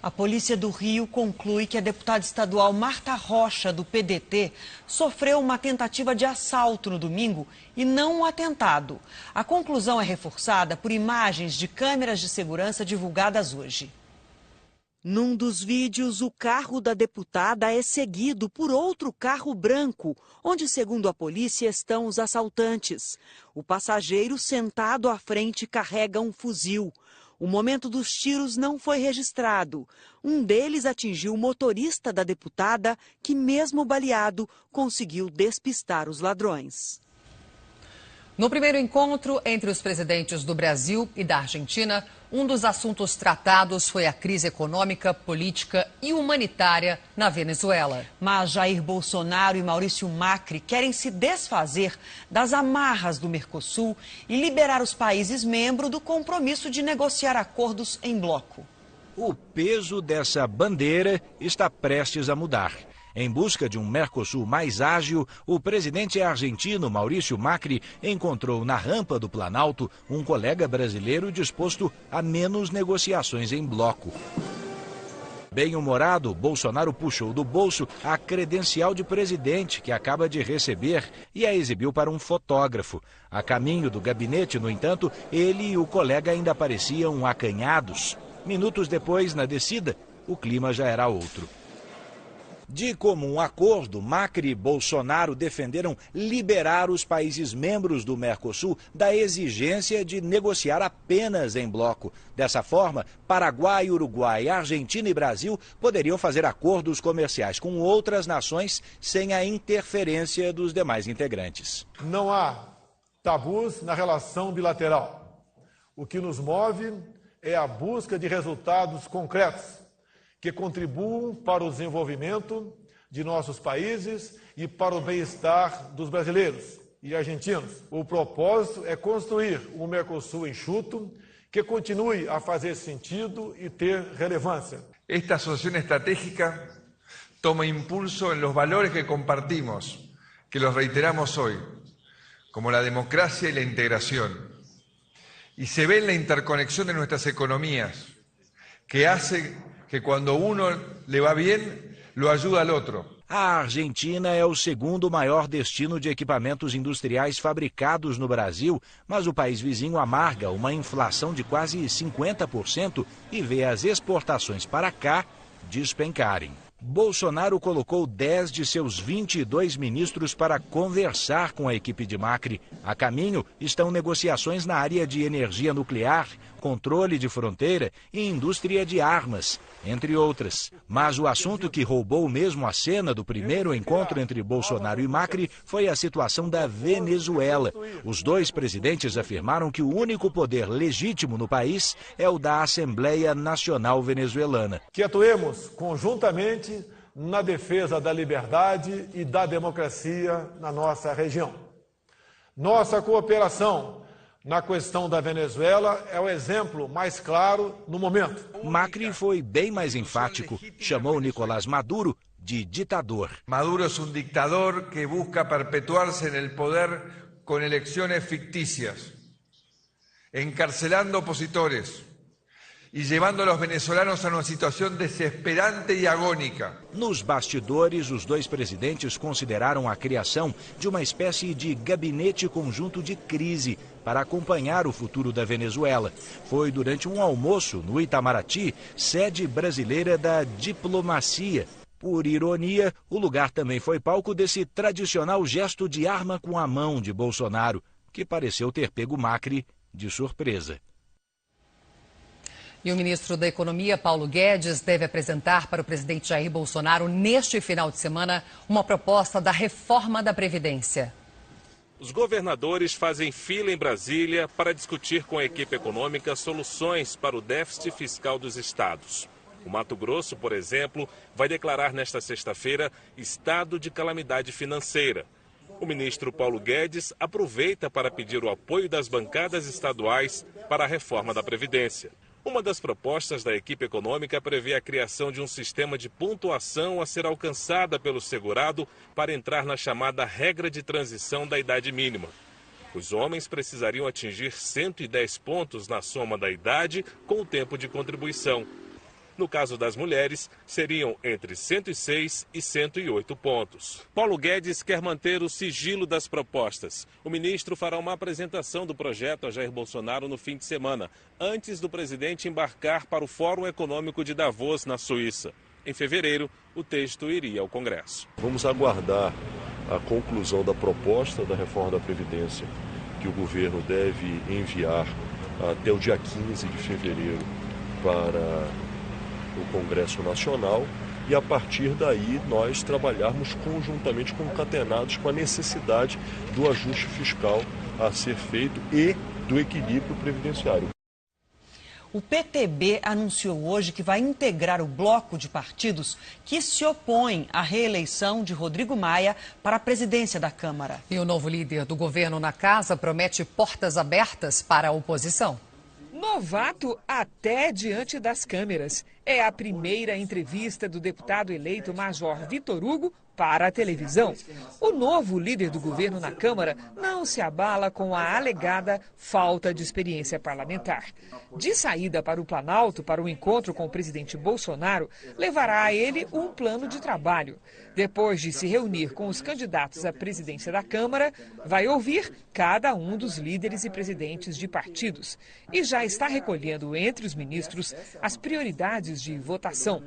A Polícia do Rio conclui que a deputada estadual Marta Rocha, do PDT, sofreu uma tentativa de assalto no domingo e não um atentado. A conclusão é reforçada por imagens de câmeras de segurança divulgadas hoje. Num dos vídeos, o carro da deputada é seguido por outro carro branco, onde, segundo a polícia, estão os assaltantes. O passageiro sentado à frente carrega um fuzil. O momento dos tiros não foi registrado. Um deles atingiu o motorista da deputada, que, mesmo baleado, conseguiu despistar os ladrões. No primeiro encontro entre os presidentes do Brasil e da Argentina, um dos assuntos tratados foi a crise econômica, política e humanitária na Venezuela. Mas Jair Bolsonaro e Maurício Macri querem se desfazer das amarras do Mercosul e liberar os países membros do compromisso de negociar acordos em bloco. O peso dessa bandeira está prestes a mudar. Em busca de um Mercosul mais ágil, o presidente argentino Maurício Macri encontrou na rampa do Planalto um colega brasileiro disposto a menos negociações em bloco. Bem-humorado, Bolsonaro puxou do bolso a credencial de presidente que acaba de receber e a exibiu para um fotógrafo. A caminho do gabinete, no entanto, ele e o colega ainda pareciam acanhados. Minutos depois, na descida, o clima já era outro. De comum acordo, Macri e Bolsonaro defenderam liberar os países membros do Mercosul da exigência de negociar apenas em bloco. Dessa forma, Paraguai, Uruguai, Argentina e Brasil poderiam fazer acordos comerciais com outras nações sem a interferência dos demais integrantes. Não há tabus na relação bilateral. O que nos move é a busca de resultados concretos que contribuam para o desenvolvimento de nossos países e para o bem-estar dos brasileiros e argentinos. O propósito é construir um Mercosul enxuto que continue a fazer sentido e ter relevância. Esta asociación estratégica toma impulso en los valores que compartimos, que los reiteramos hoy, como la democracia y la integración. Y se ve en la interconexión de nuestras economías, que hace que cuando uno le va bien, lo ayuda al otro. A Argentina é o segundo maior destino de equipamentos industriais fabricados no Brasil, mas o país vizinho amarga uma inflação de quase 50% e vê as exportações para cá despencarem. Bolsonaro colocou 10 de seus 22 ministros para conversar com a equipe de Macri. A caminho estão negociações na área de energia nuclear, controle de fronteira e indústria de armas, entre outras. Mas o assunto que roubou mesmo a cena do primeiro encontro entre Bolsonaro e Macri foi a situação da Venezuela. Os dois presidentes afirmaram que o único poder legítimo no país é o da Assembleia Nacional Venezuelana. Que atuemos conjuntamente na defesa da liberdade e da democracia na nossa região. Nossa cooperação na questão da Venezuela é o exemplo mais claro no momento. Macri foi bem mais enfático, chamou Nicolás Maduro de ditador. Maduro es un dictador que busca perpetuarse en el poder con elecciones ficticias, encarcelando opositores y llevando a los venezolanos a una situación desesperante y agónica. Nos bastidores, os dois presidentes consideraram a criação de uma espécie de gabinete conjunto de crise para acompanhar o futuro da Venezuela. Foi durante um almoço no Itamaraty, sede brasileira da diplomacia. Por ironia, o lugar também foi palco desse tradicional gesto de arma com a mão de Bolsonaro, que pareceu ter pego Macri de surpresa. E o ministro da Economia, Paulo Guedes, deve apresentar para o presidente Jair Bolsonaro, neste final de semana, uma proposta da reforma da Previdência. Os governadores fazem fila em Brasília para discutir com a equipe econômica soluções para o déficit fiscal dos estados. O Mato Grosso, por exemplo, vai declarar nesta sexta-feira estado de calamidade financeira. O ministro Paulo Guedes aproveita para pedir o apoio das bancadas estaduais para a reforma da Previdência. Uma das propostas da equipe econômica prevê a criação de um sistema de pontuação a ser alcançada pelo segurado para entrar na chamada regra de transição da idade mínima. Os homens precisariam atingir 110 pontos na soma da idade com o tempo de contribuição. No caso das mulheres, seriam entre 106 e 108 pontos. Paulo Guedes quer manter o sigilo das propostas. O ministro fará uma apresentação do projeto a Jair Bolsonaro no fim de semana, antes do presidente embarcar para o Fórum Econômico de Davos, na Suíça. Em fevereiro, o texto iria ao Congresso. Vamos aguardar a conclusão da proposta da reforma da Previdência, que o governo deve enviar até o dia 15 de fevereiro para o Congresso Nacional, e a partir daí nós trabalharmos conjuntamente, concatenados com a necessidade do ajuste fiscal a ser feito e do equilíbrio previdenciário. O PTB anunciou hoje que vai integrar o bloco de partidos que se opõem à reeleição de Rodrigo Maia para a presidência da Câmara. E o novo líder do governo na casa promete portas abertas para a oposição. Novato até diante das câmeras. É a primeira entrevista do deputado eleito Major Vitor Hugo para a televisão. O novo líder do governo na Câmara não se abala com a alegada falta de experiência parlamentar. De saída para o Planalto, para o encontro com o presidente Bolsonaro, levará a ele um plano de trabalho. Depois de se reunir com os candidatos à presidência da Câmara, vai ouvir cada um dos líderes e presidentes de partidos. E já está recolhendo entre os ministros as prioridades de votação.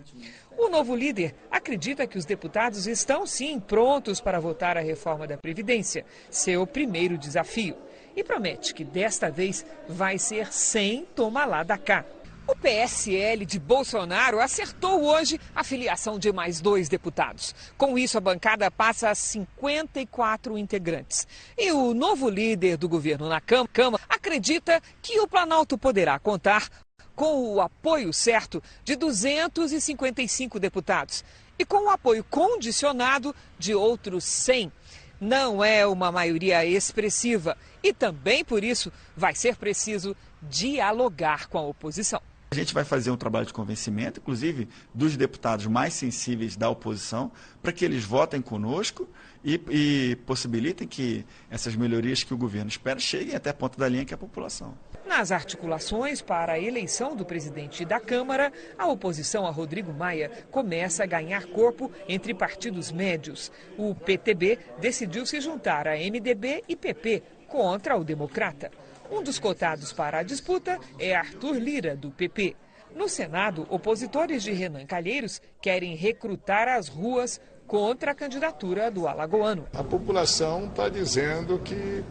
O novo líder acredita que os deputados estão, sim, prontos para votar a reforma da Previdência, seu primeiro desafio. E promete que desta vez vai ser sem toma lá da cá. O PSL de Bolsonaro acertou hoje a filiação de mais 2 deputados. Com isso, a bancada passa a 54 integrantes. E o novo líder do governo na Câmara acredita que o Planalto poderá contar com o apoio certo de 255 deputados e com o apoio condicionado de outros 100. Não é uma maioria expressiva e também por isso vai ser preciso dialogar com a oposição. A gente vai fazer um trabalho de convencimento, inclusive dos deputados mais sensíveis da oposição, para que eles votem conosco e possibilitem que essas melhorias que o governo espera cheguem até a ponta da linha, que é a população. Nas articulações para a eleição do presidente da Câmara, a oposição a Rodrigo Maia começa a ganhar corpo entre partidos médios. O PTB decidiu se juntar a MDB e PP contra o Democrata. Um dos cotados para a disputa é Arthur Lira, do PP. No Senado, opositores de Renan Calheiros querem recrutar às ruas contra a candidatura do alagoano. A população está dizendo que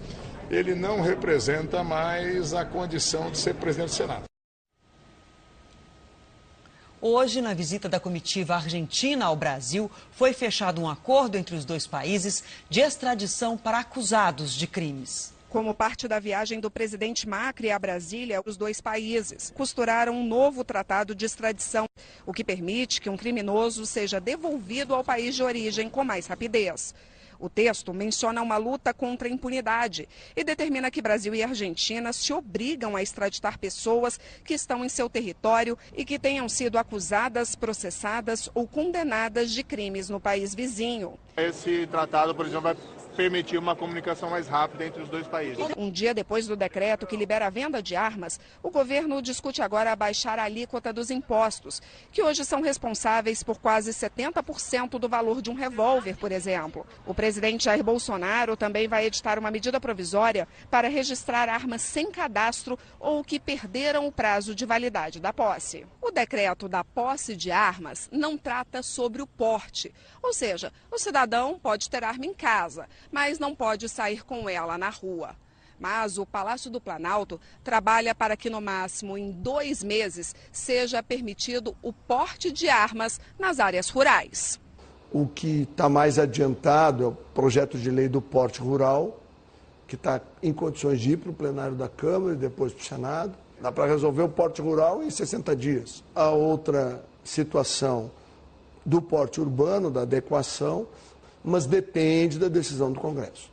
ele não representa mais a condição de ser presidente do Senado. Hoje, na visita da comitiva argentina ao Brasil, foi fechado um acordo entre os dois países de extradição para acusados de crimes. Como parte da viagem do presidente Macri a Brasília, os dois países costuraram um novo tratado de extradição, o que permite que um criminoso seja devolvido ao país de origem com mais rapidez. O texto menciona uma luta contra a impunidade e determina que Brasil e Argentina se obrigam a extraditar pessoas que estão em seu território e que tenham sido acusadas, processadas ou condenadas de crimes no país vizinho. Esse tratado, por exemplo, vai permitir uma comunicação mais rápida entre os dois países. Um dia depois do decreto que libera a venda de armas, o governo discute agora baixar a alíquota dos impostos, que hoje são responsáveis por quase 70% do valor de um revólver, por exemplo. O presidente Jair Bolsonaro também vai editar uma medida provisória para registrar armas sem cadastro ou que perderam o prazo de validade da posse. O decreto da posse de armas não trata sobre o porte, ou seja, o cidadão pode ter arma em casa, mas não pode sair com ela na rua. Mas o Palácio do Planalto trabalha para que no máximo em 2 meses seja permitido o porte de armas nas áreas rurais. O que está mais adiantado é o projeto de lei do porte rural, que está em condições de ir para o plenário da Câmara e depois para o Senado. Dá para resolver o porte rural em 60 dias. A outra situação do porte urbano, da adequação, mas depende da decisão do Congresso.